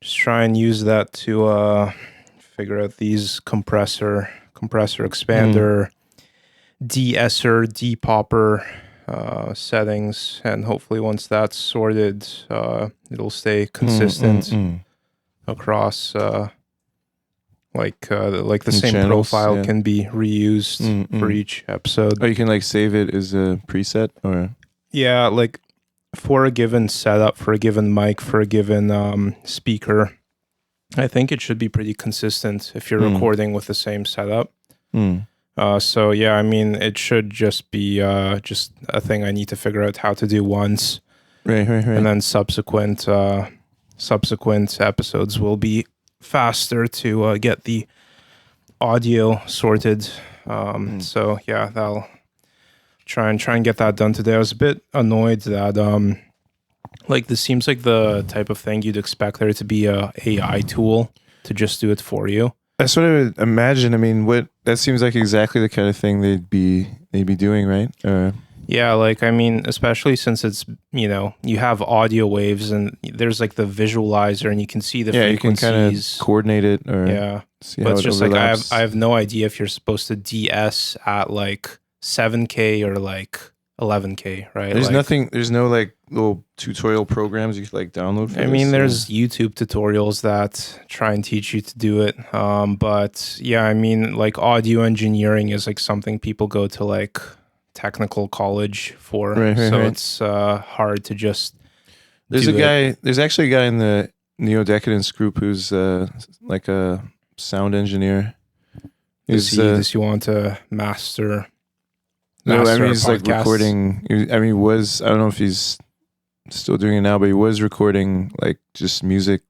just try and use that to figure out these compressor, expander, de-esser, depopper settings, and hopefully once that's sorted, it'll stay consistent across. Like the same channels, profile can be reused for each episode. Or you can like save it as a preset, or yeah, like for a given setup, for a given mic, for a given speaker, I think it should be pretty consistent if you're recording with the same setup. So yeah, I mean, it should just be just a thing I need to figure out how to do once, right. And then subsequent episodes will be faster to get the audio sorted. So yeah, I'll try and get that done today. I was a bit annoyed that like this seems like the type of thing you'd expect there to be a AI tool to just do it for you. That's what I would imagine. I mean, that seems like exactly the kind of thing they'd be doing, right? Yeah, like I mean, especially since it's, you have audio waves and there's like the visualizer and you can see the frequencies. You can kind of coordinate it, or but it's just overlaps. Like I have no idea if you're supposed to DS at like 7K or like 11K, right? There's no like little tutorial programs you could like download for there's YouTube tutorials that try and teach you to do it. But yeah, I mean, like audio engineering is like something people go to like technical college for. Right. It's hard to just There's actually a guy in the Neo Decadence group who's like a sound engineer. Does he want to master? No, I mean he's like recording. I don't know if he's still doing it now, but he was recording like just music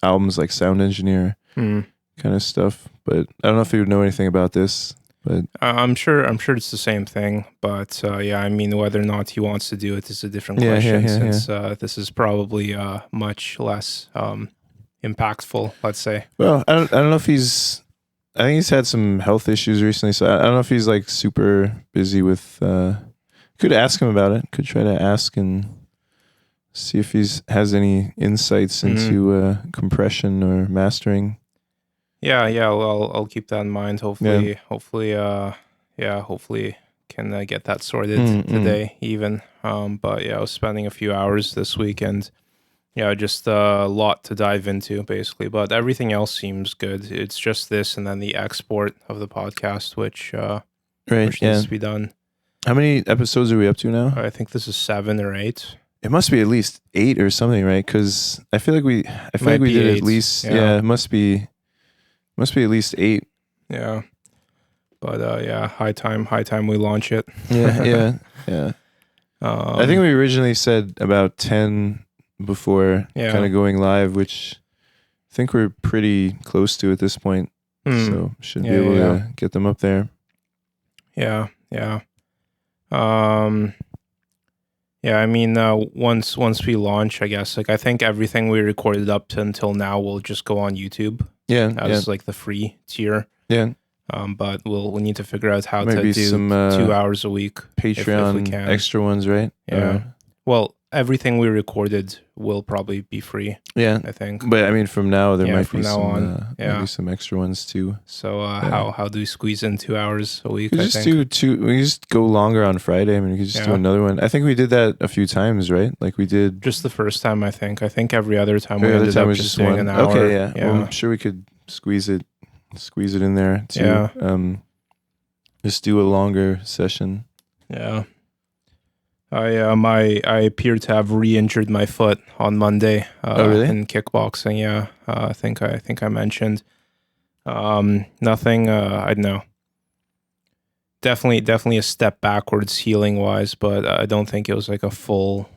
albums, like sound engineer kind of stuff. But I don't know if he would know anything about this. But I'm sure it's the same thing. But yeah, I mean, whether or not he wants to do it is a different question. Since this is probably much less impactful, let's say. Well, I don't know if I think he's had some health issues recently, so I don't know if he's like super busy with. Could ask him about it. Could try to ask and see if he has any insights into compression or mastering. Yeah. Well, I'll keep that in mind. Hopefully, hopefully can get that sorted today even. But yeah, I was spending a few hours this weekend. Yeah, just a lot to dive into, basically. But everything else seems good. It's just this and then the export of the podcast, which needs to be done. How many episodes are we up to now? I think this is 7 or 8. It must be at least 8 or something, right? Because I feel like we did 8. At least. Yeah, it must be at least 8. Yeah, but yeah, high time we launch it. Yeah. I think we originally said about 10. Before kind of going live, which I think we're pretty close to at this point. So should be able to get them up there. Yeah. I mean, once we launch, I guess, like I think everything we recorded up to until now will just go on YouTube. As like the free tier. Yeah. But we'll need to figure out how to do some 2 hours a week Patreon if we can. Extra ones, right? Yeah. Well, everything we recorded will probably be free. Yeah, I think. But I mean, from now there might be some extra ones too. So how do we squeeze in 2 hours a week? We just go longer on Friday. I mean, we could just do another one. I think we did that a few times, right? Like we did just the first time. I think every other time we ended up just doing an hour. Okay, yeah. Well, I'm sure we could squeeze it in there too. Yeah. Just do a longer session. Yeah. I appear to have re-injured my foot on Monday. Really? In kickboxing, yeah. I think I mentioned. Nothing. I don't know. Definitely a step backwards healing wise, but I don't think it was like a full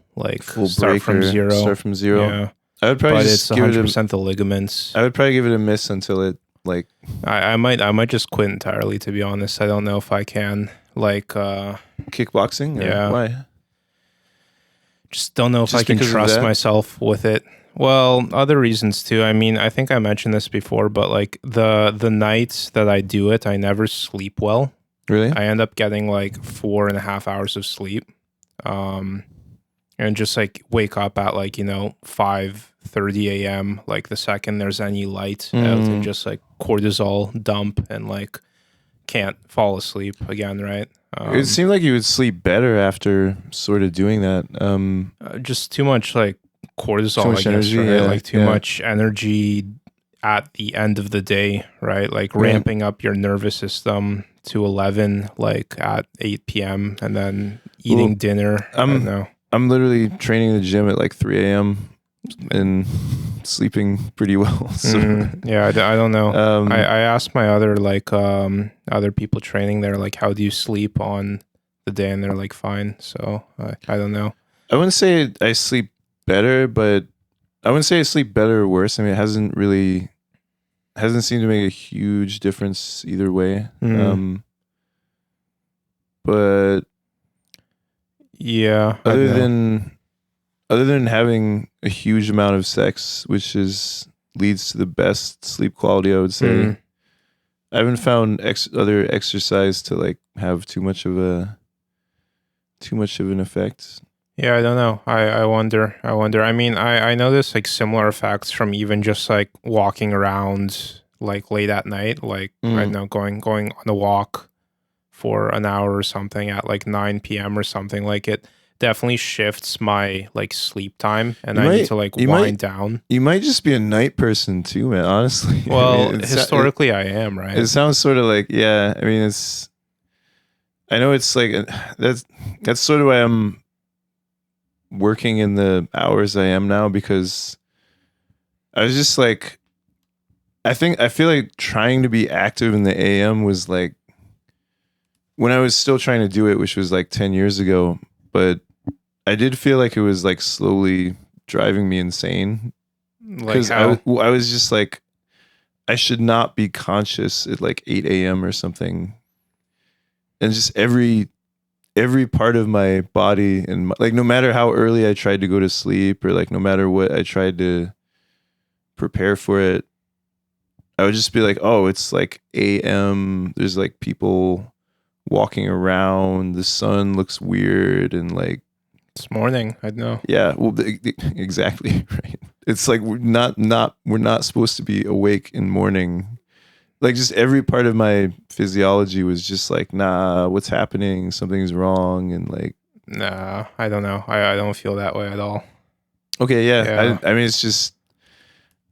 start from zero. Start from zero. Yeah. I would probably it's 100% the ligaments. I would probably give it a miss until it like. I might just quit entirely. To be honest, I don't know if I can kickboxing. Yeah. Why? Just don't know if I can trust myself with it. Well, other reasons too. I mean, I think I mentioned this before, but like the nights that I do it, I never sleep well. Really? I end up getting like 4.5 hours of sleep. And just like wake up at like, 5:30 30 a.m. Like the second there's any light out, and just like cortisol dump, and like can't fall asleep again, right? It seemed like you would sleep better after sort of doing that. Just too much like cortisol, Too much I guess, energy, right? yeah, Like too yeah. much energy at the end of the day, right? Like Right. ramping up your nervous system to 11, like at 8 p.m. and then eating Well, dinner. I don't know. I'm literally training in the gym at like 3 a.m. and sleeping pretty well. So, Yeah, I don't know. I um, asked my other like other people training there, like, how do you sleep on the day, and they're like, fine. So I don't know. I wouldn't say I sleep better, but I wouldn't say I sleep better or worse. I mean, it hasn't seemed to make a huge difference either way. But Yeah, I other don't know. than having a huge amount of sex, which leads to the best sleep quality, I would say. I haven't found other exercise to like have too much of an effect. Yeah, I don't know. I wonder. I mean, I noticed like similar effects from even just like walking around like late at night, like I don't know, going on a walk for an hour or something at like 9 p.m. or something. Like it definitely shifts my like sleep time, and I need to like wind down. You might just be a night person too, man. Honestly, Well, I mean, historically I am, right? it sounds sort of like, yeah. I mean, I know it's like that's sort of why I'm working in the hours I am now, because I was just like, I feel like trying to be active in the AM was like when I was still trying to do it, which was like 10 years ago, but I did feel like it was like slowly driving me insane, Like because how? I was just like, I should not be conscious at like 8 a.m. or something. And just every part of my body and like, no matter how early I tried to go to sleep, or like no matter what I tried to prepare for it, I would just be like, oh, it's like AM. There's like people walking around. The sun looks weird, and like, It's morning. I know. yeah, well, exactly right. It's like we're not supposed to be awake in morning. Like, just every part of my physiology was just like, nah, what's happening? Something's wrong, and like, Nah, I don't know. I don't feel that way at all. okay, yeah. Yeah. I mean, it's just.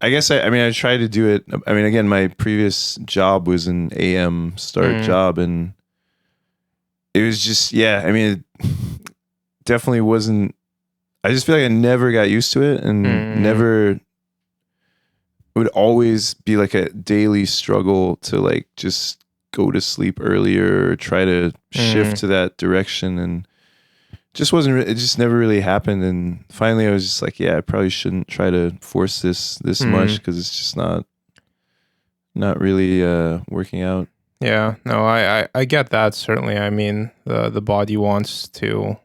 I guess I mean, I tried to do it. I mean, again, my previous job was an AM start job, and it was just, yeah. I mean, it definitely wasn't. I just feel like I never got used to it, and never. It would always be like a daily struggle to like just go to sleep earlier, or try to shift to that direction, and just wasn't. It just never really happened. And finally, I was just like, yeah, I probably shouldn't try to force this much, because it's just not really working out. Yeah, no, I get that, certainly. I mean, the body wants to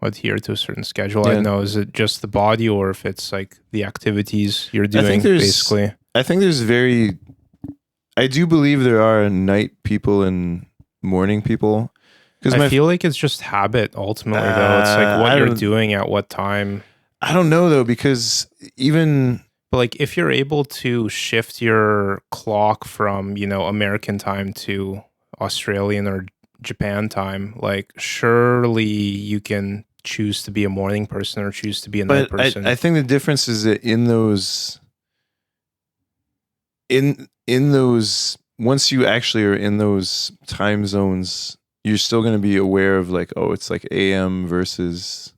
adhere to a certain schedule. I Yeah. don't know, is it just the body, or if it's like the activities you're doing, basically? I think there's I do believe there are night people and morning people. Because I feel like it's just habit ultimately, though. It's like what you're doing at what time. I don't know though, because even. But like if you're able to shift your clock from, American time to Australian or Japan time, like surely you can choose to be a morning person or choose to be a night person. I think the difference is that in those once you actually are in those time zones, you're still going to be aware of like, oh, it's like AM versus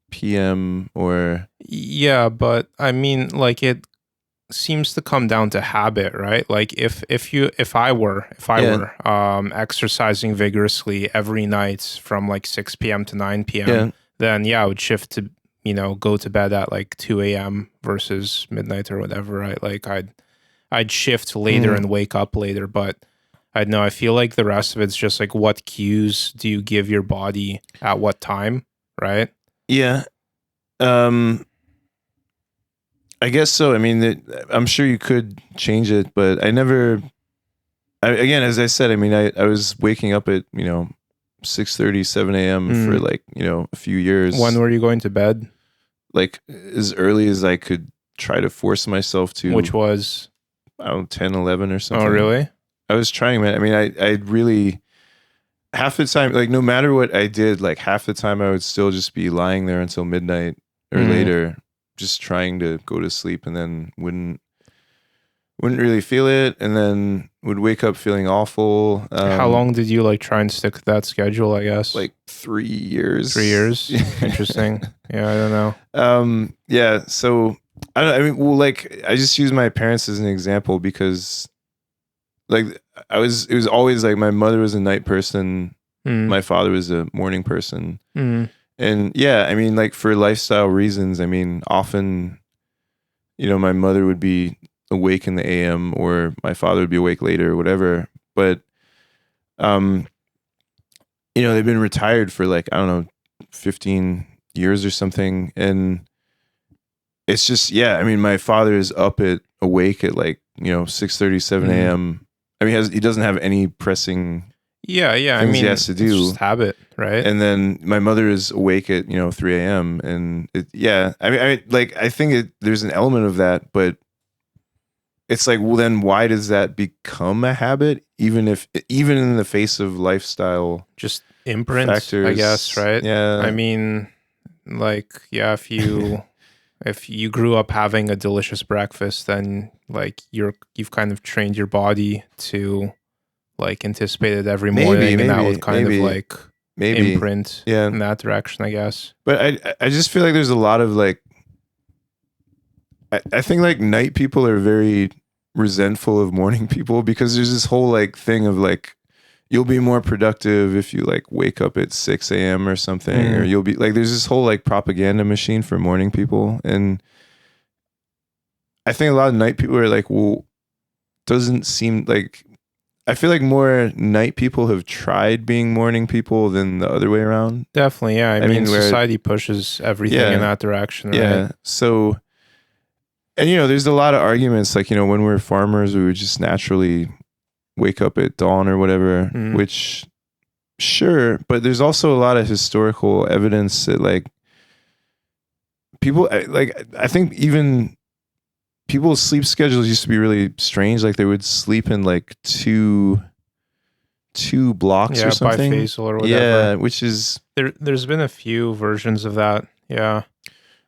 PM, or Yeah, but I mean, like it seems to come down to habit, right? Like if I were exercising vigorously every night from like 6 p.m. to 9 p.m., then yeah, I would shift to, go to bed at like 2 a.m. versus midnight or whatever, right? Like I'd shift later and wake up later, but I know I feel like the rest of it's just like what cues do you give your body at what time, right? Yeah. I guess so. I mean, I'm sure you could change it, but again, as I said, I mean, I was waking up at, 6:30, 7 a.m. for like, a few years. When were you going to bed? Like as early as I could try to force myself to, which was, I don't know, 10, 11 or something. oh, really? I was trying, man. I mean, I really, half the time, like no matter what I did, like half the time I would still just be lying there until midnight or later, just trying to go to sleep, and then wouldn't really feel it, and then would wake up feeling awful. How long did you like try and stick to that schedule, I guess? Like 3 years. 3 years? Interesting. Yeah, I don't know. Yeah, so I mean, well, like I just use my parents as an example because like it was always like my mother was a night person, my father was a morning person. And yeah, I mean, like for lifestyle reasons, I mean, often, you know, my mother would be awake in the AM or my father would be awake later or whatever. But, you know, they've been retired for like, I don't know, 15 years or something. And it's just, yeah, I mean, my father is awake at like, you know, 6:30, 7 a.m. I mean, he doesn't have any pressing yeah. I things mean, he has to do. it's just habit, right? And then my mother is awake at, you know, 3 a.m. And yeah, I mean, like, I think there's an element of that, but it's like, well, then why does that become a habit? Even in the face of lifestyle, just imprint, factors, I guess, right? Yeah. I mean, like, yeah, if you grew up having a delicious breakfast, then like you've kind of trained your body to like anticipate it every morning, and that would kind of like imprint in that direction, I guess. But I just feel like there's a lot of like, I think like night people are very resentful of morning people because there's this whole like thing of like, you'll be more productive if you like wake up at 6 a.m. or something, or you'll be like, there's this whole like propaganda machine for morning people. And I think a lot of night people are like, well, doesn't seem like, I feel like more night people have tried being morning people than the other way around. Definitely, yeah. I mean, society pushes everything in that direction, right? Yeah. So, and you know, there's a lot of arguments like, you know, when we're farmers, we would just naturally wake up at dawn or whatever, which sure, but there's also a lot of historical evidence that like people like, I think even people's sleep schedules used to be really strange. Like they would sleep in like two blocks or something. Biphasal or whatever. Yeah, which is there's been a few versions of that. Yeah,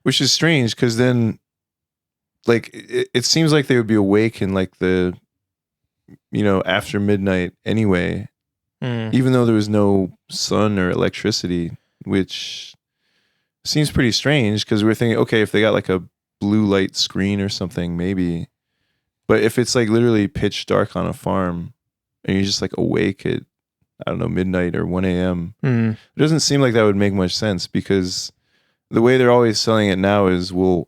which is strange because then like it seems like they would be awake in like the, you know, after midnight anyway, even though there was no sun or electricity, which seems pretty strange because we're thinking, okay, if they got like a blue light screen or something, maybe. But if it's like literally pitch dark on a farm and you're just like awake at, I don't know, midnight or 1 a.m., it doesn't seem like that would make much sense because the way they're always selling it now is, well,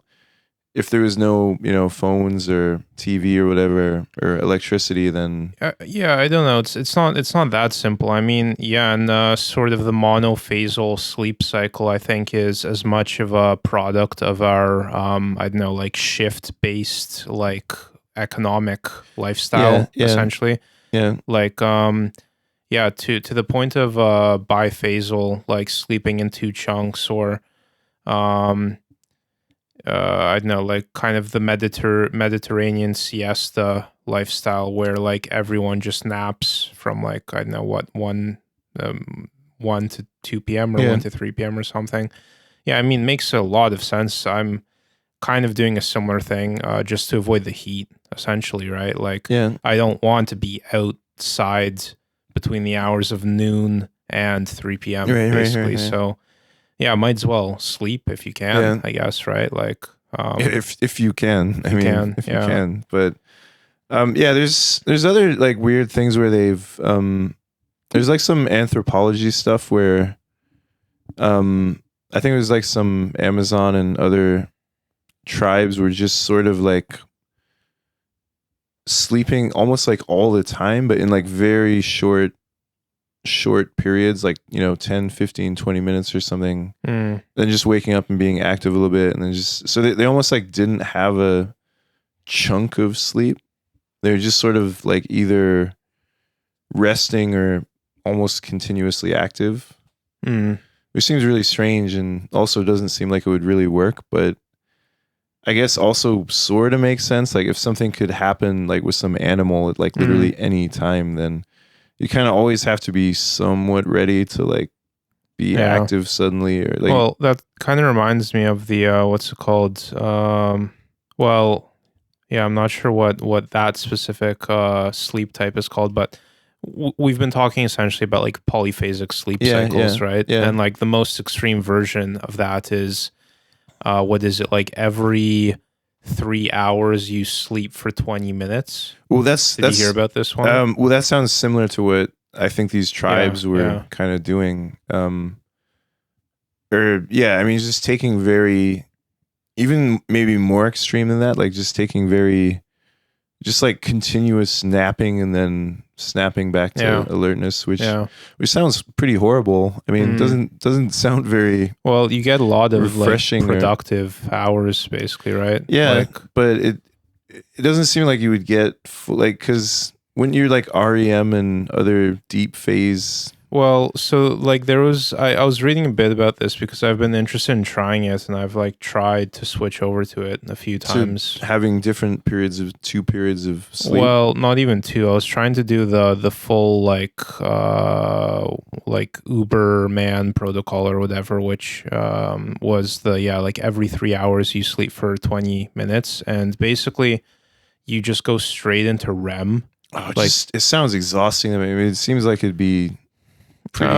if there was no, you know, phones or TV or whatever or electricity, then yeah, I don't know. It's not that simple. I mean, yeah, and sort of the monophasal sleep cycle, I think, is as much of a product of our I don't know, like shift based like economic lifestyle, essentially. Yeah, like yeah, to the point of biphasal, like sleeping in two chunks, or I don't know, like kind of the Mediterranean siesta lifestyle where like everyone just naps from like, I don't know what, 1 to 2 p.m. or 1 to 3 p.m. or something. Yeah, I mean, makes a lot of sense. I'm kind of doing a similar thing just to avoid the heat, essentially, right? Like, I don't want to be outside between the hours of noon and 3 p.m. basically. Right. So yeah, might as well sleep if you can, I guess, right? Like, if you can, if you can. But yeah, there's other like weird things where they've there's like some anthropology stuff where I think it was like some Amazon and other tribes were just sort of like sleeping almost like all the time, but in like very short periods, like, you know, 10, 15, 20 minutes or something. Then just waking up and being active a little bit, and then just, so they almost like didn't have a chunk of sleep. They're just sort of like either resting or almost continuously active, which seems really strange and also doesn't seem like it would really work. But I guess also sort of makes sense. Like if something could happen like with some animal at like literally any time, then you kind of always have to be somewhat ready to like be active suddenly or like. Well, that kind of reminds me of the what's it called? Well, yeah, I'm not sure what that specific sleep type is called, but we've been talking essentially about like polyphasic sleep cycles, right? Yeah. And like the most extreme version of that is what is it, like every 3 hours you sleep for 20 minutes? Well, Did you hear about this one? well, that sounds similar to what I think these tribes were kind of doing. Or yeah, I mean, just taking even maybe more extreme than that, like just taking just like continuous napping and then snapping back to alertness, which sounds pretty horrible. I mean, it doesn't sound very well. You get a lot of refreshing, like productive hours, basically, right? Yeah, like, but it doesn't seem like you would get like because when you're like REM and other deep phase. Well, so like I was reading a bit about this because I've been interested in trying it, and I've like tried to switch over to it a few times. So having different periods of 2 periods of sleep. Well, not even 2. I was trying to do the full like Uberman protocol or whatever, which was like every 3 hours you sleep for 20 minutes, and basically you just go straight into REM. Oh, it sounds exhausting to me. I mean, it seems like it'd be pretty.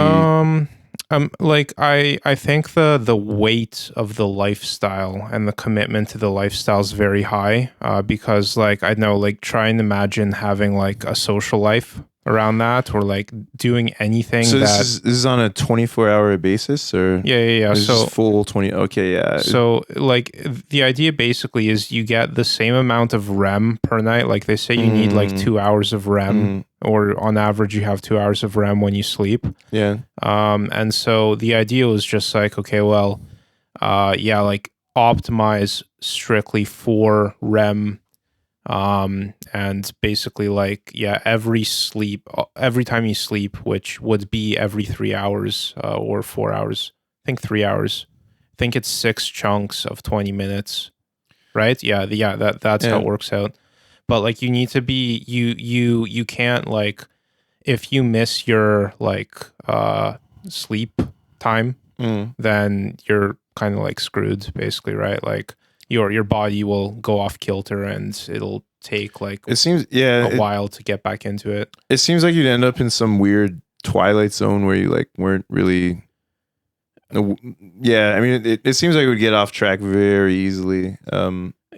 Like I think the weight of the lifestyle and the commitment to the lifestyle is very high. Because like I know, like try and imagine having like a social life around that, or like doing anything. So this is on a 24-hour basis, or yeah. So full 20. Okay, yeah. So like the idea basically is you get the same amount of REM per night. Like they say you need like 2 hours of REM, or on average you have 2 hours of REM when you sleep. Yeah. And so the idea was just like, okay, well, like optimize strictly for REM. And basically like, every time you sleep, which would be every 3 hours, or 4 hours, I think 3 hours, I think it's 6 chunks of 20 minutes, right? That's how it works out. But like you need to be, you can't like, if you miss your like, sleep time, then you're kind of like screwed basically, right? Like your body will go off kilter and it'll take like a while to get back into it. It seems like you'd end up in some weird twilight zone where you like weren't really. Yeah, I mean, it seems like it would get off track very easily.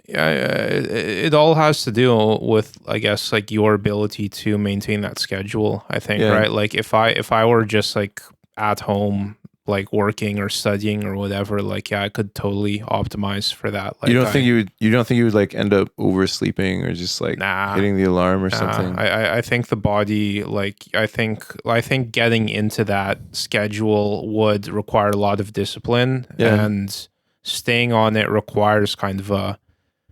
It all has to do with, I guess, like your ability to maintain that schedule. I think, right? Like if I were just like at home, like working or studying or whatever, like I could totally optimize for that. Like you don't think you would like end up oversleeping or just like hitting the alarm or something? I think the body, like I think getting into that schedule would require a lot of discipline, and staying on it requires kind of a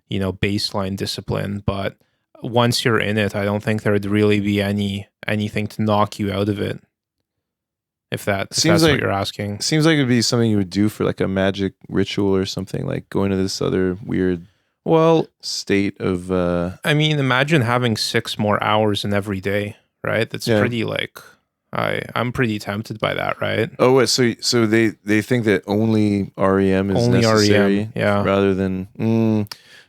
baseline discipline. But once you're in it, I don't think there would really be anything to knock you out of it. If that's what you're asking. Seems like it'd be something you would do for like a magic ritual or something, like going to this other weird state of I mean, imagine having 6 more hours in every day, right? That's pretty like I'm pretty tempted by that, right? Oh wait, so they think that only REM is necessary, rather than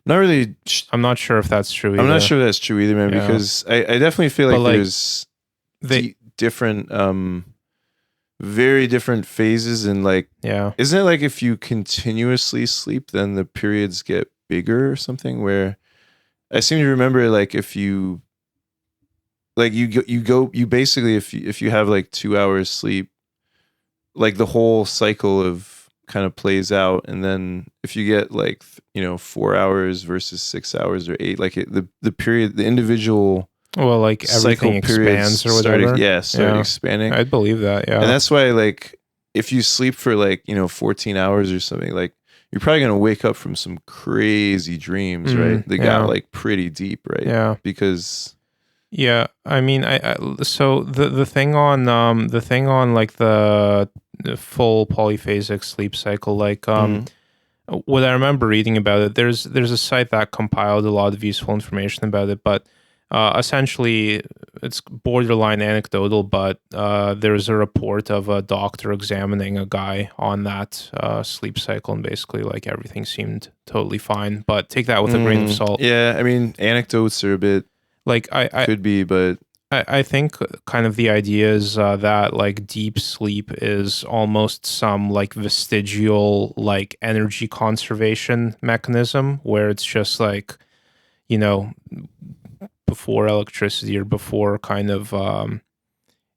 not really. I'm not sure if that's true either. I'm not sure that's true either, man, because I definitely feel like there's different very different phases, and like isn't it like if you continuously sleep then the periods get bigger or something? Where I seem to remember like if you like you basically if you have like 2 hours sleep, like the whole cycle of kind of plays out, and then if you get like 4 hours versus 6 hours or 8, like the period, the individual like everything expands or whatever. Started expanding. I'd believe that, and that's why like if you sleep for like 14 hours or something, like you're probably gonna wake up from some crazy dreams, right? They got like pretty deep, right? Yeah, because I mean, so the thing on like the full polyphasic sleep cycle, like what I remember reading about it, there's a site that compiled a lot of useful information about it, but essentially it's borderline anecdotal. But there's a report of a doctor examining a guy on that sleep cycle, and basically like everything seemed totally fine. But take that with a grain of salt. Yeah, I mean, anecdotes are a bit Like could be, but I think kind of the idea is that like deep sleep is almost some like vestigial like energy conservation mechanism where it's just like, you know, before electricity or before kind of,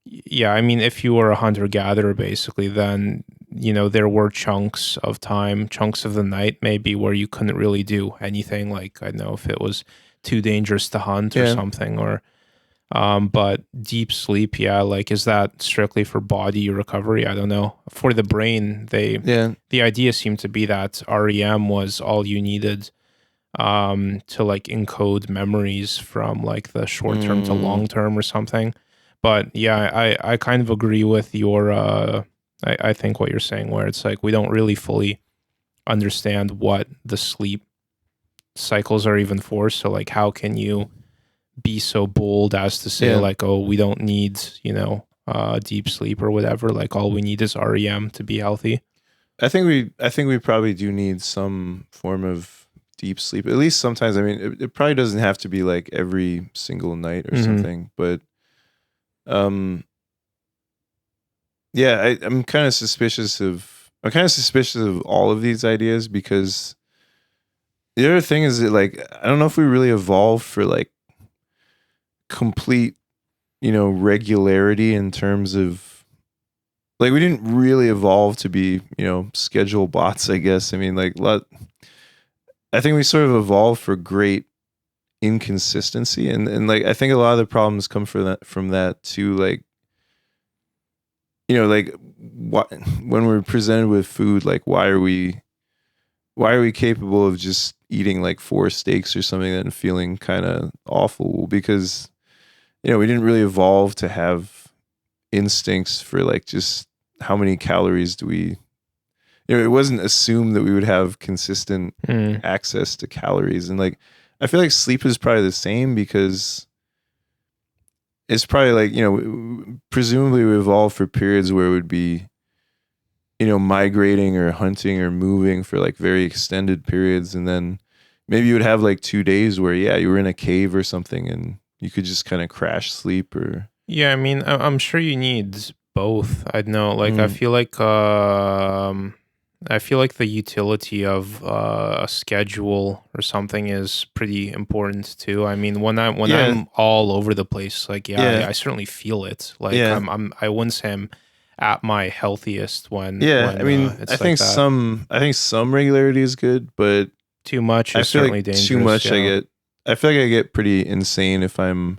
yeah, I mean, if you were a hunter gatherer basically, then, there were chunks of time, chunks of the night maybe where you couldn't really do anything. Like, I don't know if it was too dangerous to hunt or yeah, something, or but deep sleep, yeah, like is that strictly for body recovery? I don't know. For the brain, yeah, the idea seemed to be that REM was all you needed to like encode memories from like the short term to long term or something. But yeah, I kind of agree with your I think what you're saying where it's like we don't really fully understand what the sleep cycles are even for. So like how can you be so bold as to say yeah. like, oh, we don't need, deep sleep or whatever. Like all we need is REM to be healthy. I think we probably do need some form of deep sleep. At least sometimes. I mean, it probably doesn't have to be like every single night or something, but um yeah, I'm kind of suspicious of all of these ideas because the other thing is that like I don't know if we really evolved for like complete, regularity in terms of like we didn't really evolve to be, schedule bots, I guess. I mean, like I think we sort of evolved for great inconsistency and like I think a lot of the problems come from that too, like like what when we're presented with food, like why are we capable of just eating like four steaks or something and feeling kind of awful? Well, because we didn't really evolve to have instincts for like just how many calories do we it wasn't assumed that we would have consistent access to calories. And like I feel like sleep is probably the same because it's probably like presumably we evolved for periods where it would be migrating or hunting or moving for like very extended periods, and then maybe you would have like 2 days where you were in a cave or something and you could just kind of crash sleep or Yeah, I mean, I'm sure you need both. I know, like, I feel like the utility of a schedule or something is pretty important too. I mean, when yeah, I'm all over the place, like, yeah, yeah, I certainly feel it. Like, yeah, I wouldn't say I'm at my healthiest when yeah. I mean, it's like that. I think some regularity is good, but Too much I is feel certainly like too dangerous. much Yeah, I feel like I get pretty insane if I'm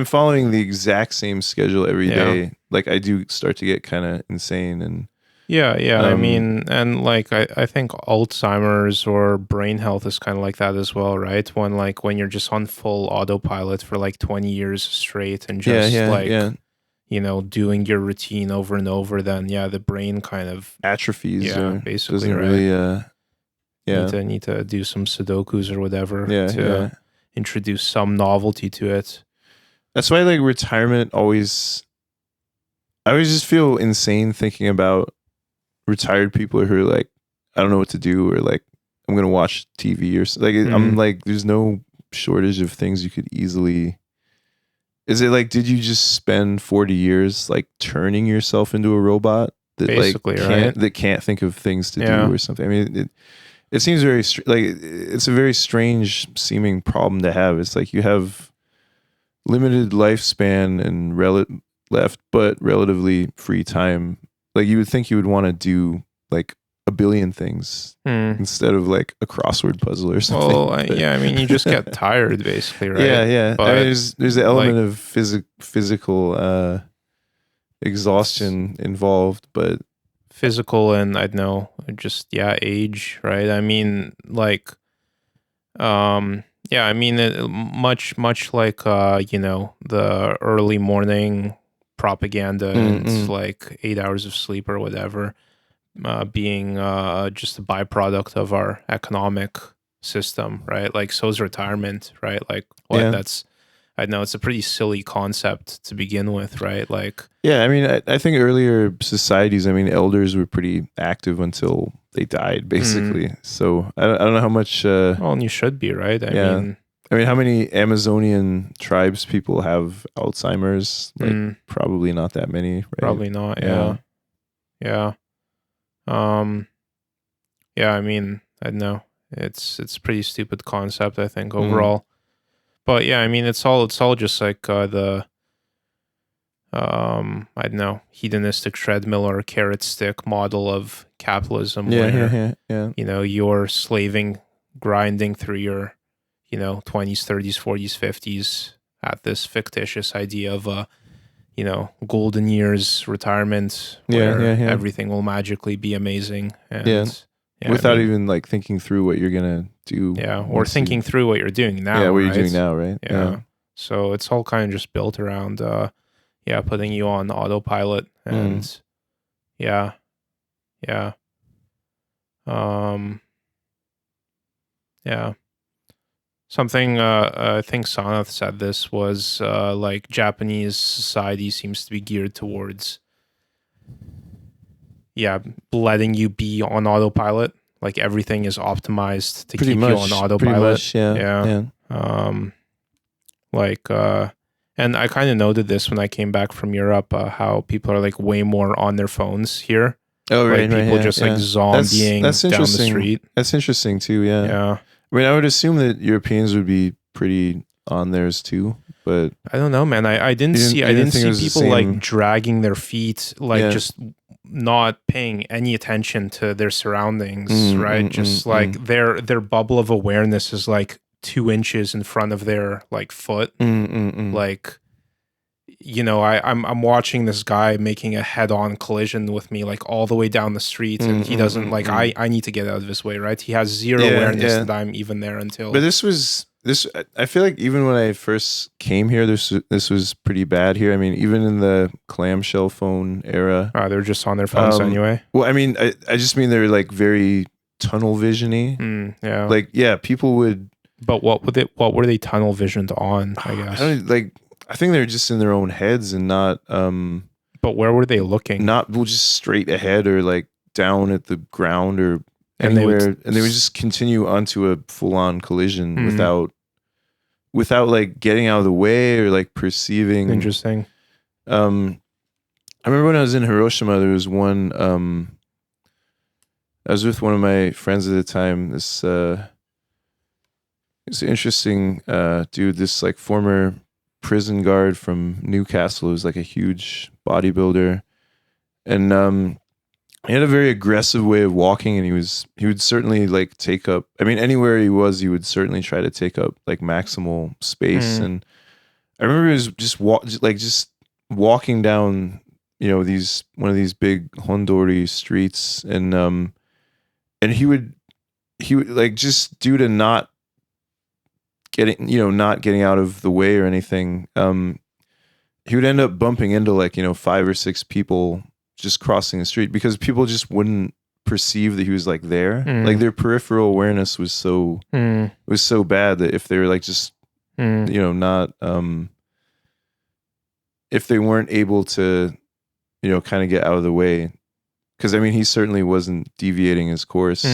following the exact same schedule every yeah. day. Like I do start to get kind of insane and Yeah, yeah. I um mean, and like I think Alzheimer's or brain health is kind of like that as well, right? When you're just on full autopilot for like 20 years straight and yeah, just yeah, like, yeah. doing your routine over and over, then yeah, the brain kind of Atrophies yeah, or basically, doesn't right? really yeah. Need to do some Sudokus or whatever Yeah, to yeah. introduce some novelty to it. That's why like retirement always I always just feel insane thinking about retired people who are like I don't know what to do or like I'm going to watch TV or like I'm Mm, like there's no shortage of things you could easily. Is it like did you just spend 40 years like turning yourself into a robot that like basically, right? can't think of things to do Yeah. or something? I mean it seems very like it's a very strange seeming problem to have. It's like you have limited lifespan and left, but relatively free time. Like you would think you would want to do like a billion things Hmm. instead of like a crossword puzzle or Well, something. yeah, I mean, you just get tired basically, right? Yeah, yeah. I mean, But there's an like element of physical exhaustion involved, but physical and I'd know just yeah, age, right? I mean, like yeah, I mean much like the early morning propaganda and mm, like 8 hours of sleep or whatever. being just a byproduct of our economic system, right? Like, so is retirement, right? Like, what? Yeah. I know it's a pretty silly concept to begin with, right? Like, Yeah, I mean, I think earlier societies, I mean, elders were pretty active until they died, basically. So I don't know how much. well, and you should be, right? I mean, how many Amazonian tribes people have Alzheimer's? Like, probably not that many, right? Probably not. Yeah. Yeah. Yeah. I mean, I don't know. It's a pretty stupid concept, I think, overall. But yeah, I mean, it's all just like the I don't know, hedonistic treadmill or carrot stick model of capitalism, where you know, you're slaving, grinding through your 20s, 30s, 40s, 50s at this fictitious idea of golden years retirement where everything will magically be amazing, and without even like thinking through what you're gonna do, or thinking through what you're doing now, what you're doing now, right? So it's all kind of just built around putting you on autopilot, and something I think Sanath said this was like Japanese society seems to be geared towards letting you be on autopilot. Like, everything is optimized to keep you on autopilot. And I kind of noted this when I came back from Europe, how people are like way more on their phones here. Oh, right, like people just like zombieing that's down the street. That's interesting too. Yeah. I mean, I would assume that Europeans would be pretty on theirs too, but I don't know, man. I didn't see people like dragging their feet, like just not paying any attention to their surroundings, right? Their bubble of awareness is like 2 inches in front of their like foot. Like, I'm watching this guy making a head-on collision with me, like all the way down the street, and he doesn't like. I need to get out of his way, right? He has zero awareness that I'm even there until. But this. I feel like even when I first came here, this was pretty bad here. I mean, even in the clamshell phone era, they're just on their phones anyway. Well, I mean, I just mean they're like very tunnel visiony. Like, people would. But what were they tunnel visioned on? I guess. I think they're just in their own heads and not. But where were they looking? Not just straight ahead or like down at the ground or anywhere, and they would just continue onto a full-on collision without like getting out of the way or like perceiving. Interesting. I remember when I was in Hiroshima, there was one. I was with one of my friends at the time. This it's an interesting dude. This like former prison guard from Newcastle, who's like a huge bodybuilder, and he had a very aggressive way of walking, and he would certainly like take up. I mean, anywhere he would certainly try to take up like maximal space. And I remember he was just walking down, one of these big Hondori streets, and he would like, just due to not getting out of the way or anything, he would end up bumping into like 5 or 6 people just crossing the street, because people just wouldn't perceive that he was like there. Like, their peripheral awareness was so bad that if they were like just not if they weren't able to kind of get out of the way, because I mean, he certainly wasn't deviating his course.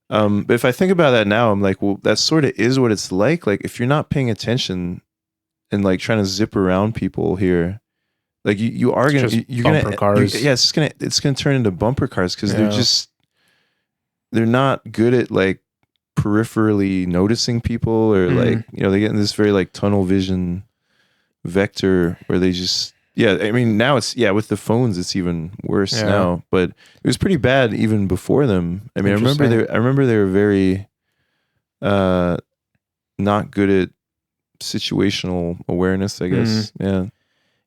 But if I think about that now, I'm like, well, that sort of is what it's like. Like, if you're not paying attention and like trying to zip around people here, like you are gonna, you're gonna cars. It's gonna turn into bumper cars, because they're not good at like peripherally noticing people, or like they get in this very like tunnel vision vector where they just I mean, now it's with the phones it's even worse now, but it was pretty bad even before them. I mean, I remember they were very not good at situational awareness, I guess.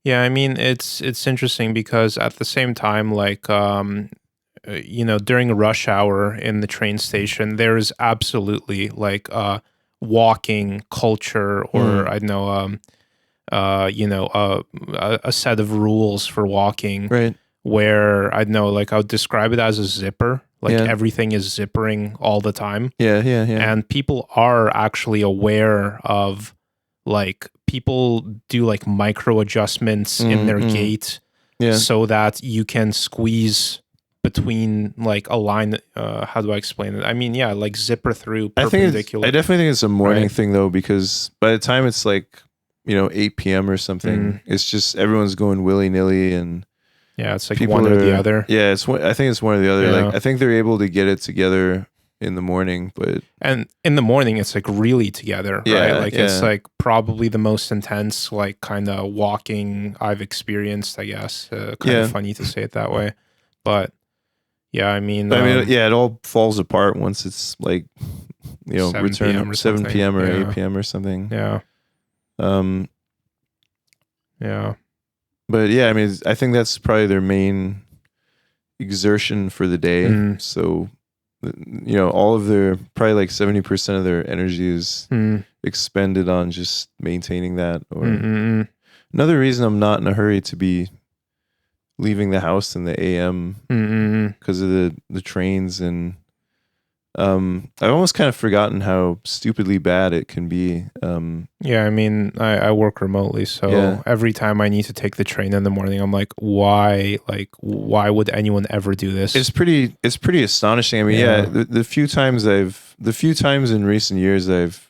Yeah, I mean, it's interesting because at the same time, like, during rush hour in the train station, there is absolutely like walking culture, or I don't know, a set of rules for walking. Right. where I don't know, like I would describe it as a zipper. Like Yeah. everything is zippering all the time. Yeah, yeah, yeah. And people are actually aware of, like, people do like micro adjustments in their gate Yeah. so that you can squeeze between like a line. How do I explain it? I mean, yeah, like zipper through I perpendicular. definitely think it's a morning Right. thing though, because by the time it's like, 8 p.m. or something, it's just everyone's going willy nilly and Yeah, it's like people one or the are, other. yeah, I think it's one or the other. Yeah. Like, I think they're able to get it together in the morning, but And in the morning, it's like really together, Yeah, right? Like it's yeah. like probably the most intense, like kind of walking I've experienced, I guess. Kind Yeah. of funny to say it that way. But yeah, I mean, yeah, it all falls apart once it's like, 7 return p.m. or 7 something. p.m. or Yeah. 8 p.m. or something. Yeah. Um, Yeah. but yeah, I mean, I think that's probably their main exertion for the day. So, all of their, probably like 70% of their energy is expended on just maintaining that. Or another reason I'm not in a hurry to be leaving the house in the AM because of the trains, and I've almost kind of forgotten how stupidly bad it can be. Yeah, I mean, I work remotely, so every time I need to take the train in the morning, I'm like, why? Like, why would anyone ever do this? It's pretty astonishing. I mean, the few times in recent years I've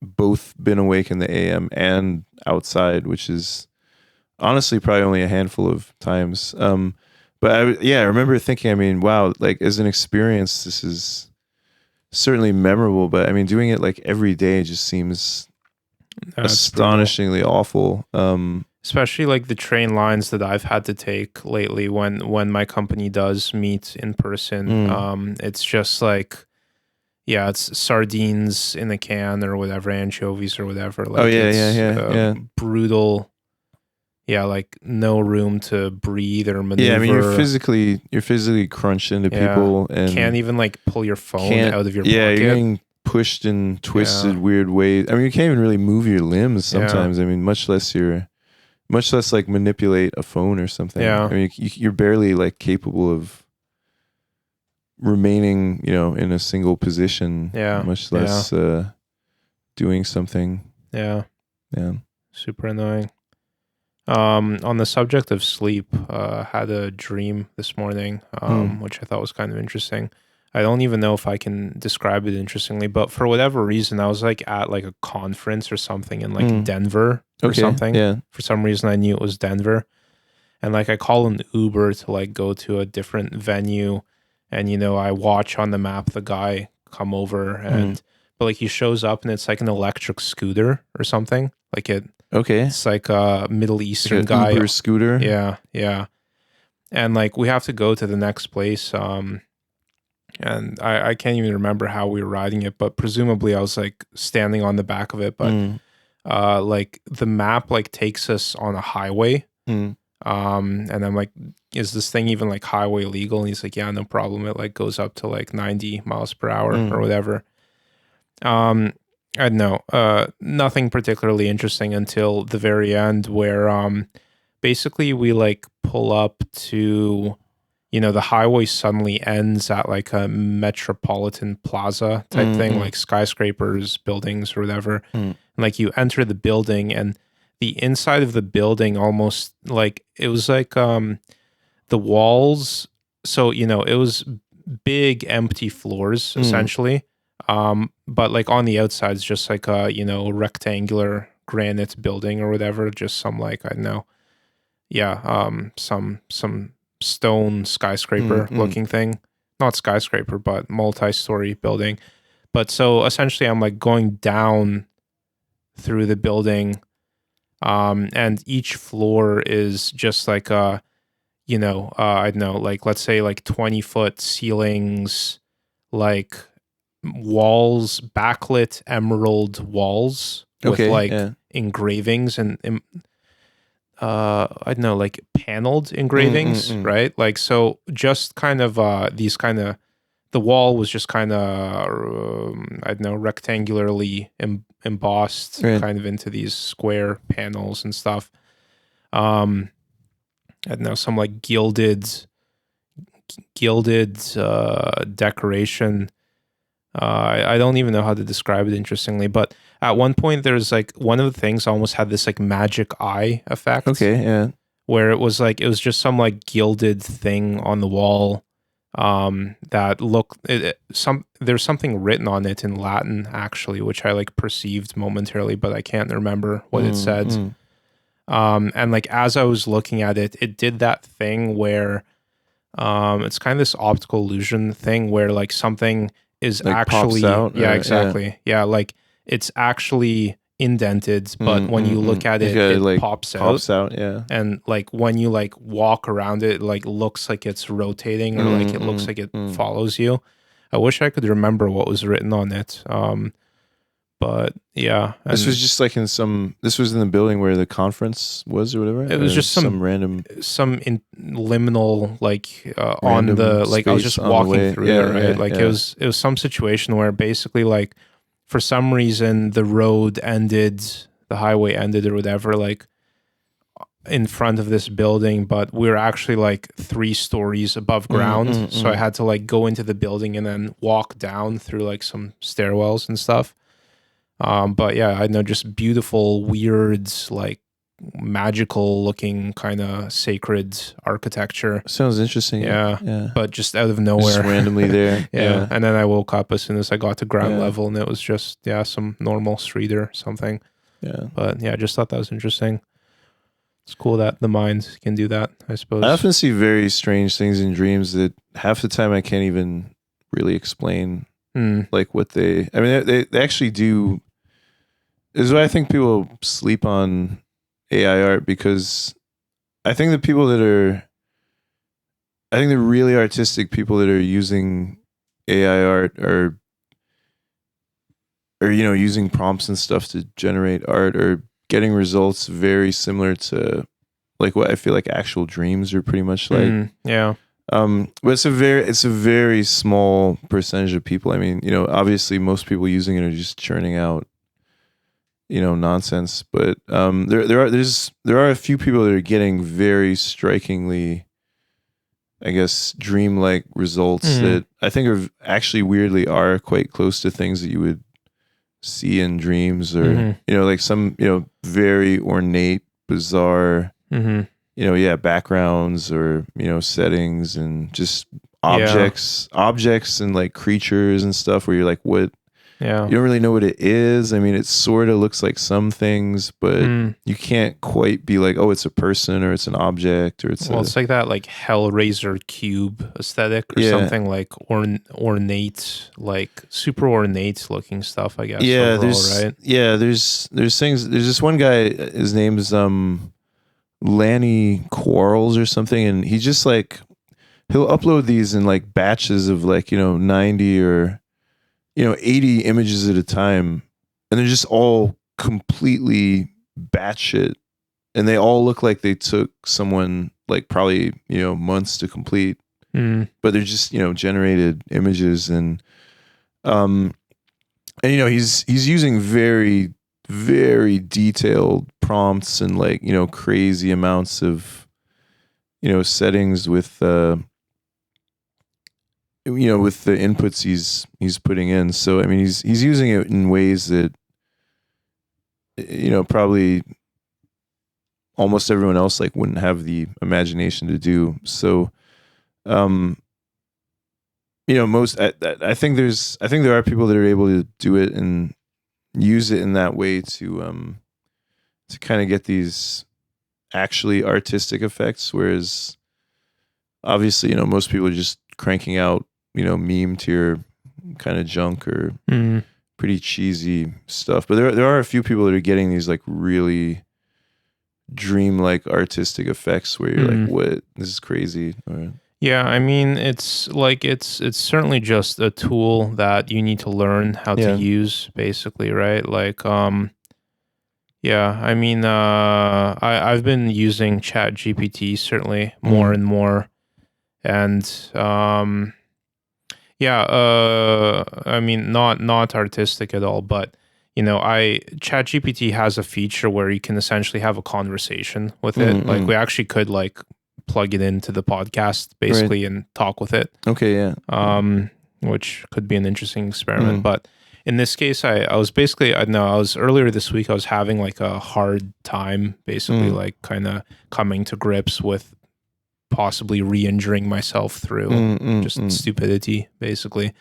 both been awake in the AM and outside, which is honestly probably only a handful of times. But I remember thinking, I mean, wow, like as an experience, this is certainly memorable, but I mean, doing it like every day just seems astonishingly awful. Especially like the train lines that I've had to take lately when my company does meet in person. It's just like, yeah, it's sardines in a can or whatever, anchovies or whatever. Like, it's brutal. Yeah, like no room to breathe or maneuver. Yeah, I mean, you're physically crunched into people and can't even like pull your phone out of your pocket. Yeah, you're getting pushed and twisted weird ways. I mean, you can't even really move your limbs sometimes. I mean, much less like manipulate a phone or something. Yeah. I mean, you're barely like capable of remaining, in a single position. Yeah. Much less doing something. Yeah. Yeah. Super annoying. On the subject of sleep, had a dream this morning, which I thought was kind of interesting. I don't even know if I can describe it interestingly, but for whatever reason, I was like at like a conference or something in like Denver or something. Yeah. For some reason, I knew it was Denver. And like I call an Uber to like go to a different venue. And, I watch on the map the guy come over but like he shows up and it's like an electric scooter or something. Like it's like a Middle Eastern like guy. Uber scooter. Yeah, yeah. And like we have to go to the next place. And I can't even remember how we were riding it, but presumably I was like standing on the back of it. But like the map like takes us on a highway. And I'm like, is this thing even like highway legal? And he's like, yeah, no problem. It like goes up to like 90 miles per hour or whatever. I don't know. Nothing particularly interesting until the very end where basically we like pull up to, the highway suddenly ends at like a metropolitan plaza type thing, like skyscrapers, buildings or whatever. And like you enter the building and the inside of the building almost like it was like the walls. So, it was big empty floors essentially. But like on the outside it's just like a, rectangular granite building or whatever, just some like, I don't know. Yeah. Some stone skyscraper looking thing, not skyscraper, but multi-story building. But so essentially I'm like going down through the building. And each floor is just like I don't know, like let's say like 20-foot ceilings, like walls, backlit emerald walls with engravings and I don't know, like paneled engravings, right? Like so just kind of these kind of the wall was just kind of I don't know, rectangularly embossed kind of into these square panels and stuff. I don't know, some like gilded decoration. I don't even know how to describe it, interestingly, but at one point there's like one of the things almost had this like magic eye effect. Okay, yeah. Where it was just some like gilded thing on the wall that looked there's something written on it in Latin actually, which I like perceived momentarily, but I can't remember what it said. And like as I was looking at it, it did that thing where it's kind of this optical illusion thing where like something is Like actually pops out, yeah, or- exactly. Yeah, like it's actually indented, but when you look at it, it like pops out. pops out, yeah. And like when you like walk around it, it like looks like it's rotating, or like it looks like it follows you. I wish I could remember what was written on it. But yeah, This was just like this was in the building where the conference was or whatever. It was just some random liminal like on Random the like I was space just on the walking way. through Yeah, there, right? yeah, Like yeah. it was some situation where basically like for some reason the road ended, the highway ended or whatever, like in front of this building, but we were actually like 3 stories above ground. So I had to like go into the building and then walk down through like some stairwells and stuff. But yeah, I know, just beautiful, weird, like magical looking kind of sacred architecture. Sounds interesting. Yeah. Yeah. But just out of nowhere. Just randomly there. yeah. And then I woke up as soon as I got to ground Yeah. level, and it was just, yeah, some normal street or something. Yeah. But yeah, I just thought that was interesting. It's cool that the mind can do that, I suppose. I often see very strange things in dreams that half the time I can't even really explain like what I mean, they actually do. This is why I think people sleep on AI art, because I think the really artistic people that are using AI art or using prompts and stuff to generate art are getting results very similar to like what I feel like actual dreams are pretty much like. Yeah. But it's a very small percentage of people. I mean, obviously most people using it are just churning out, nonsense. But there are a few people that are getting very strikingly, I guess, dream-like results that I think are actually weirdly are quite close to things that you would see in dreams, or like some very ornate, bizarre backgrounds, or settings, and just objects and like creatures and stuff where you're like, what? Yeah. You don't really know what it is. I mean, it sort of looks like some things, but you can't quite be like, oh, it's a person, or it's an object, or it's it's like that like Hellraiser cube aesthetic, or something like ornate, like super ornate looking stuff, I guess. Yeah, overall, right? There's things. There's this one guy. His name's Lanny Quarles or something, and he just like he'll upload these in like batches of like 90 or 80 images at a time, and they're just all completely batshit, and they all look like they took someone like probably months to complete, but they're just generated images, and he's using very, very detailed prompts and like crazy amounts of settings with with the inputs he's putting in. So I mean, he's using it in ways that probably almost everyone else like wouldn't have the imagination to do. So most I think there are people that are able to do it and use it in that way to kind of get these actually artistic effects, whereas obviously most people are just cranking out meme tier kind of junk or pretty cheesy stuff. But there are a few people that are getting these like really dream-like artistic effects where you're like, what? This is crazy. Or, yeah, I mean, it's like it's certainly just a tool that you need to learn how to use, basically, right? Like yeah, I mean, I've been using Chat GPT certainly more and more, and I mean, not artistic at all, but ChatGPT has a feature where you can essentially have a conversation with it. Like we actually could like plug it into the podcast basically and talk with it. Okay, yeah. Which could be an interesting experiment. But in this case, I was basically, I know I was earlier this week, I was having like a hard time basically like kind of coming to grips with possibly re-injuring myself through just stupidity basically.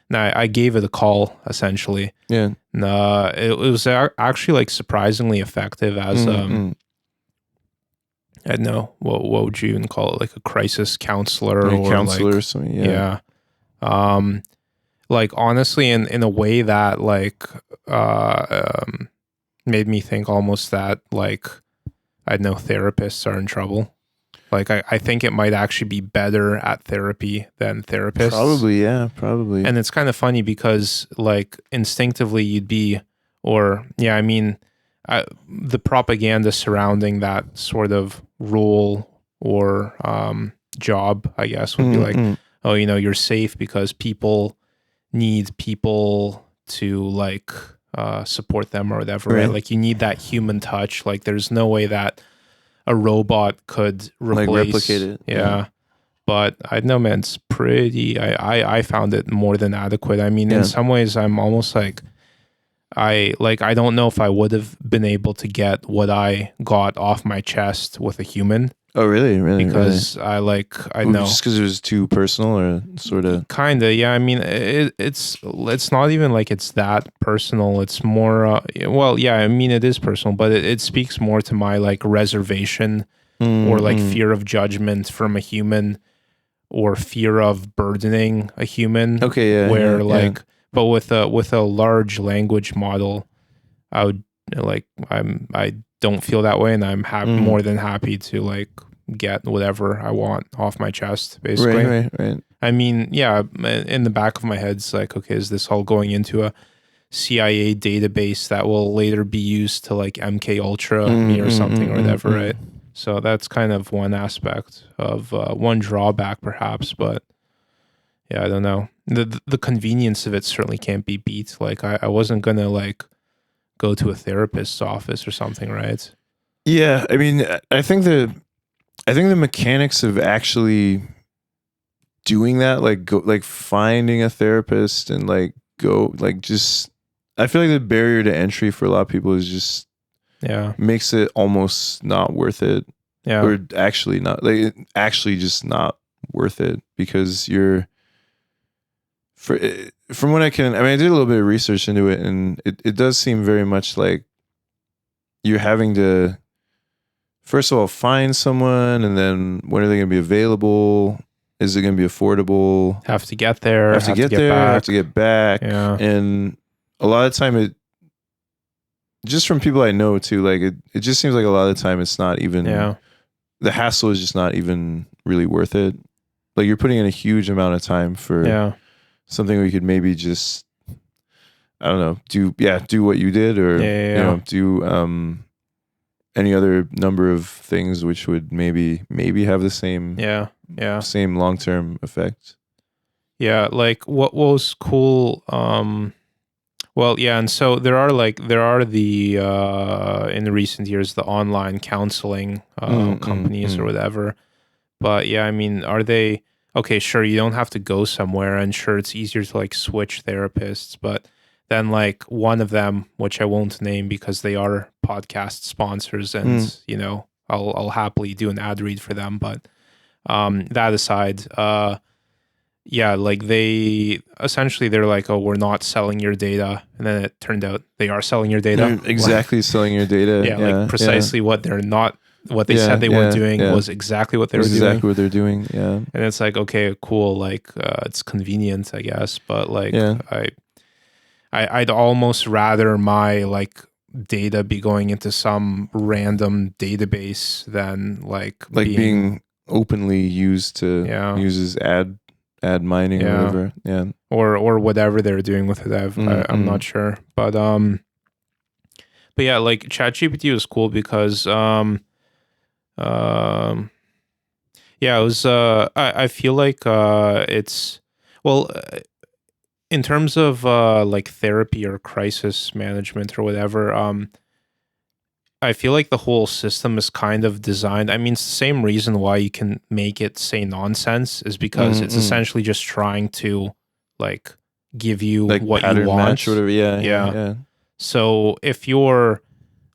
Now I gave it a call essentially. Yeah. And, it was actually like surprisingly effective as I don't know what would you even call it, like a crisis counselor or counselor like, or something. Yeah. Like honestly, in a way that like made me think almost that like I know therapists are in trouble. Like I think it might actually be better at therapy than therapists. Probably, yeah, probably. And it's kind of funny because like instinctively you'd be, or yeah, I mean, the propaganda surrounding that sort of role or job, I guess, would be like, oh, you know, you're safe because people need people to like support them or whatever, right? Like you need that human touch. Like there's no way that a robot could replace, like replicate it. Yeah. But I know, man, it's pretty, I found it more than adequate. I mean, in some ways I'm almost like, I don't know if I would have been able to get what I got off my chest with a human. Oh, really? Because I know. Just because it was too personal or sort of? Kind of, yeah. I mean, it's not even like it's that personal. It's more, well, yeah, I mean, it is personal, but it speaks more to my like reservation or like fear of judgment from a human or fear of burdening a human. Okay, yeah. Where but with a large language model, I would I don't feel that way, and I'm more than happy to like get whatever I want off my chest, basically. Right. I mean, yeah, in the back of my head, it's like, okay, is this all going into a CIA database that will later be used to like MK Ultra me or something or whatever, right? So that's kind of one aspect of one drawback, perhaps, but yeah, I don't know. The convenience of it certainly can't be beat. Like I wasn't gonna like go to a therapist's office or something, right? Yeah, I mean, I think the mechanics of actually doing that, like finding a therapist and just, I feel like the barrier to entry for a lot of people is just makes it almost not worth it. Yeah, or actually not actually just not worth it because from what I did a little bit of research into it, and it does seem very much like you're having to, first of all, find someone, and then when are they going to be available? Is it going to be affordable? Have to get there. Have to get back. Yeah. And a lot of the time, just from people I know too, like it just seems like a lot of the time it's not even, the hassle is just not even really worth it. Like you're putting in a huge amount of time for something where you could maybe just, I don't know, do what you did, or you know, do any other number of things which would maybe have the same same long-term effect. Yeah, like what was cool, well, yeah, and so there are the in recent years the online counseling companies or whatever. But yeah, I mean, are they okay, sure, you don't have to go somewhere, and sure, it's easier to like switch therapists, but then like one of them, which I won't name because they are podcast sponsors, and you know, I'll happily do an ad read for them. But that aside, yeah, like they're like, oh, we're not selling your data, and then it turned out they are selling your data. They're exactly selling your data. Like precisely what they're not. What they said they weren't doing was exactly what they were doing. Exactly what they're doing. Yeah, and it's like, okay, cool. Like it's convenient, I guess, but like I'd almost rather my like data be going into some random database than like being openly used to use as ad mining or whatever. Yeah, or whatever they're doing with it. I'm not sure, but yeah, like ChatGPT was cool because yeah, it was I feel like it's, well, in terms of like therapy or crisis management or whatever, I feel like the whole system is kind of designed. I mean, it's the same reason why you can make it say nonsense is because it's Mm-mm. essentially just trying to like give you Like what you pattern match or want. whatever. Yeah, yeah, Yeah. yeah. So if you're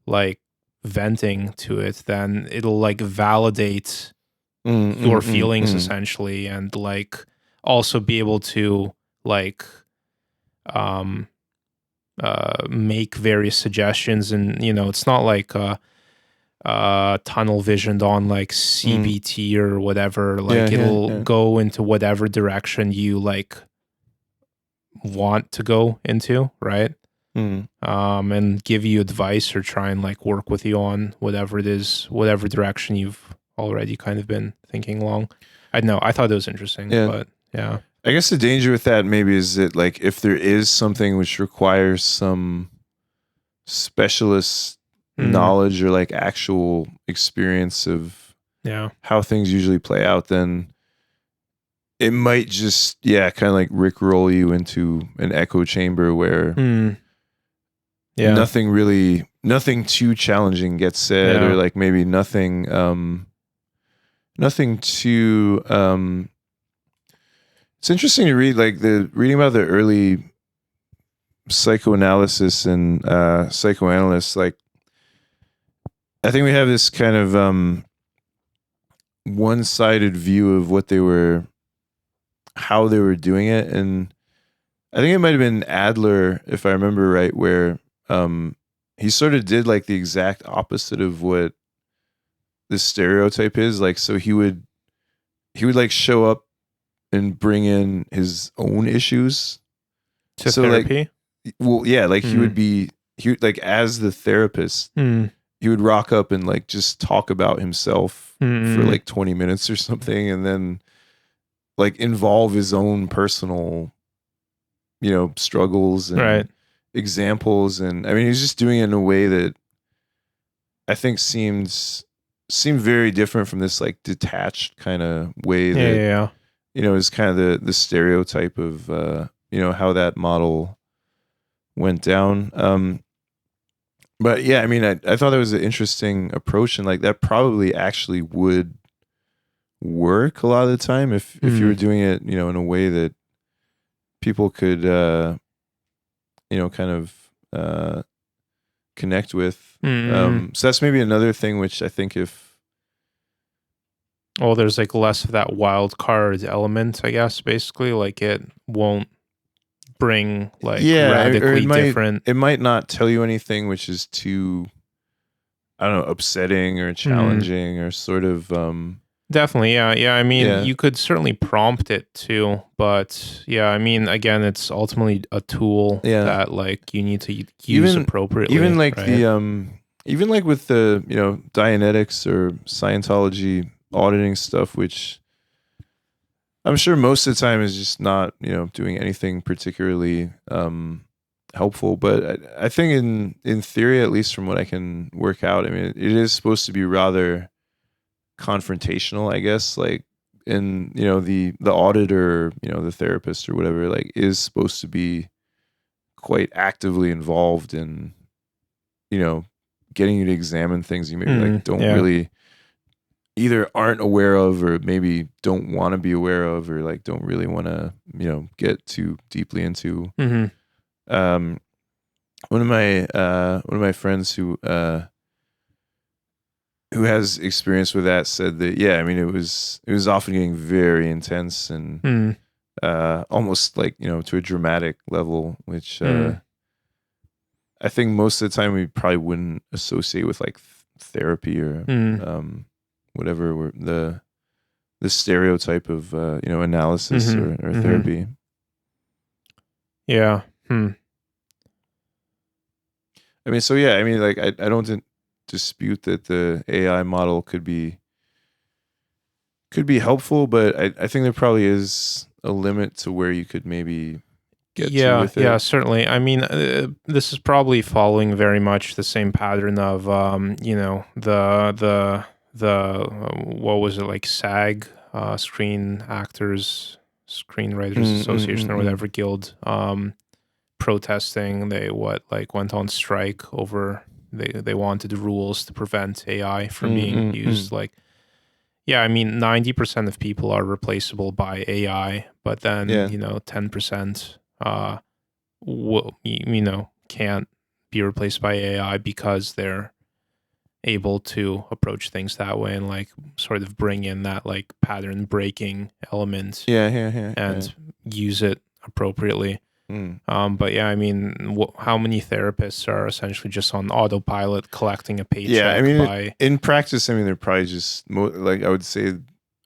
like venting to it, then it'll like validate Mm, your mm, mm, feelings mm. essentially and like also be able to like um make various suggestions. And it's not like tunnel visioned on like Mm. CBT or whatever. Yeah, Like yeah, it'll yeah. go into whatever direction you like want to go into, right? Mm. And give you advice or try and like work with you on whatever it is, whatever direction you've already kind of been thinking along. I know. I thought it was interesting, Yeah. but yeah. I guess the danger with that maybe is that like if there is something which requires some specialist Mm, knowledge or like actual experience of yeah. how things usually play out, then it might just kind of like rickroll you into an echo chamber where Mm, yeah. nothing too challenging gets said, or Yeah. like maybe nothing too it's interesting to read like the reading about the early psychoanalysis and psychoanalysts. Like I think we have this kind of one-sided view of how they were doing it, and I think it might have been Adler, if I remember right, where he sort of did like the exact opposite of what this stereotype is. Like, so he would like show up and bring in his own issues. To So like, therapy. well, yeah, like Mm, he would like as the therapist, mm, he would rock up and like just talk about himself for mm, like 20 minutes or something, and then like involve his own personal struggles and right. examples. And I mean he's just doing it in a way that I think seemed very different from this like detached kind of way Yeah. that Yeah. is kind of the stereotype of how that model went down. But yeah, I mean I thought that was an interesting approach, and like that probably actually would work a lot of the time if you were Mm, doing it in a way that people could kind of connect with. mm. So that's maybe another thing which I think if Well, there's like less of that wild card element, I guess. Basically, like it won't bring like or radically different. it might not tell you anything which is too, I don't know, upsetting or Mm, challenging or sort of definitely, yeah, yeah. I mean, yeah you could certainly prompt it too, but yeah, I mean, again, it's ultimately a tool yeah that like you need to use even appropriately, like right? the even like with the Dianetics or Scientology auditing stuff, which I'm sure most of the time is just not doing anything particularly helpful. But I think in theory, at least from what I can work out, I mean it is supposed to be rather confrontational, I guess. Like, and the auditor, the therapist or whatever, like is supposed to be quite actively involved in getting you to examine things you maybe like Mm, don't yeah. really either aren't aware of, or maybe don't want to be aware of, or like don't really want to get too deeply into. Hmm. um one of my friends who has experience with that said that, yeah, I mean it was often getting very intense and Mm, almost like to a dramatic level, which mm, I think most of the time we probably wouldn't associate with like therapy or mm, whatever the stereotype of analysis hmm, or hmm. therapy. Yeah. Hmm. I mean, so yeah, I mean, like I don't dispute that the AI model could be helpful, but I think there probably is a limit to where you could maybe get to Yeah, with yeah, it. certainly. I mean, this is probably following very much the same pattern of, what was it like SAG, Screen Actors, Screenwriters Mm, mm, Association mm, or mm. whatever guild, protesting. They went on strike over. they wanted rules to prevent AI from being used. Like, yeah, I mean, 90% of people are replaceable by AI, but then, 10%, can't be replaced by AI because they're able to approach things that way and like sort of bring in that like pattern breaking element and use it appropriately. But yeah, I mean, how many therapists are essentially just on autopilot collecting a paycheck? Yeah, I mean, in practice, I mean, they're probably just like I would say.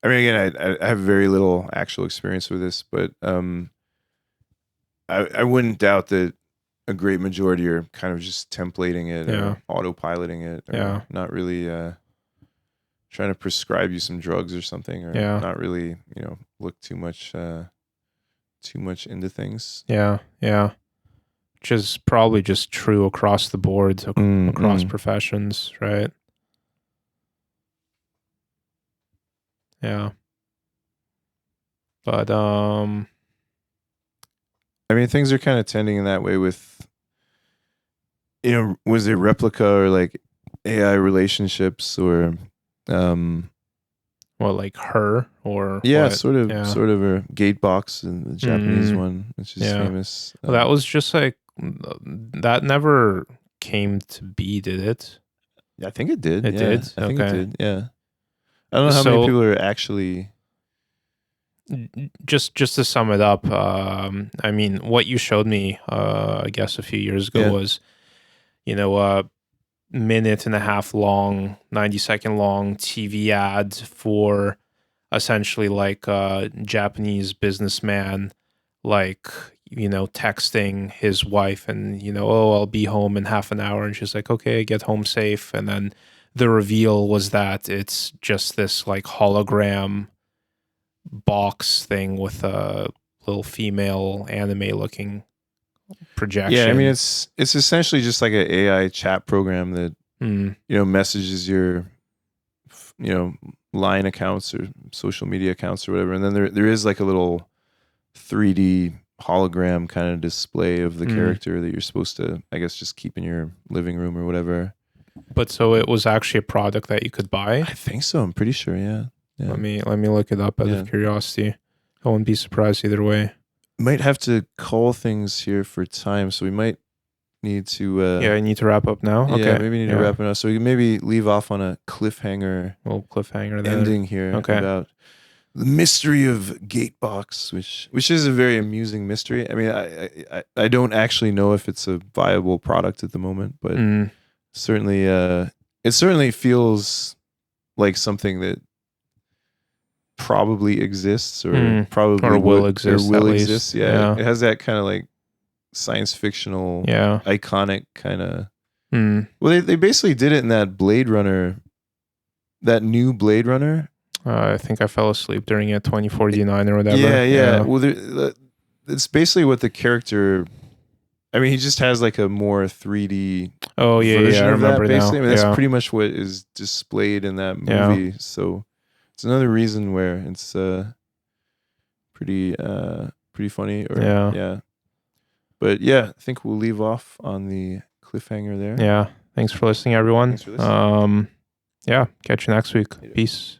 I mean, again, I have very little actual experience with this, but I wouldn't doubt that a great majority are kind of just templating it or autopiloting it, or not really trying to prescribe you some drugs or something, or not really, look too much into things. Yeah. Which is probably just true across the board, across professions, right? Yeah. But I mean, things are kind of tending in that way with, was it replica or like AI relationships or well, like her or yeah, what? sort of a Gatebox, and the Japanese one, which is famous. Well, that was just like that never came to be, did it? I think it did. It did. I think it did. Yeah. I don't know how many people are actually. Just to sum it up, I mean, what you showed me, I guess a few years ago was, a minute and a half long, 90-second long TV ad for essentially like a Japanese businessman, like, texting his wife and, oh, I'll be home in half an hour. And she's like, okay, get home safe. And then the reveal was that it's just this like hologram box thing with a little female anime looking projection. Yeah, I mean, it's essentially just like an AI chat program that, messages your, line accounts or social media accounts or whatever. And then there is like a little 3D hologram kind of display of the character that you're supposed to, I guess, just keep in your living room or whatever. But so it was actually a product that you could buy? I think so. I'm pretty sure. Yeah. Let me look it up out of curiosity. I wouldn't be surprised either way. Might have to call things here for time, so we might need to. I need to wrap up now. Okay, maybe we need to wrap it up. So we can maybe leave off on a cliffhanger. A little cliffhanger there. Ending here about the mystery of Gatebox, which is a very amusing mystery. I mean, I don't actually know if it's a viable product at the moment, but certainly, it certainly feels like something that probably exists or probably or will exist. Yeah, it has that kind of like science fictional, iconic kind of. Well, they basically did it in that Blade Runner, that new Blade Runner. I think I fell asleep during it, 2049 or whatever. Yeah. Well, it's basically what the character. I mean, he just has like a more 3D. Oh version I of remember that, basically. now. I mean, that's pretty much what is displayed in that movie. So it's another reason where it's pretty funny. But I think we'll leave off on the cliffhanger there. Yeah. Thanks for listening, everyone. Thanks for listening. Catch you next week. Peace.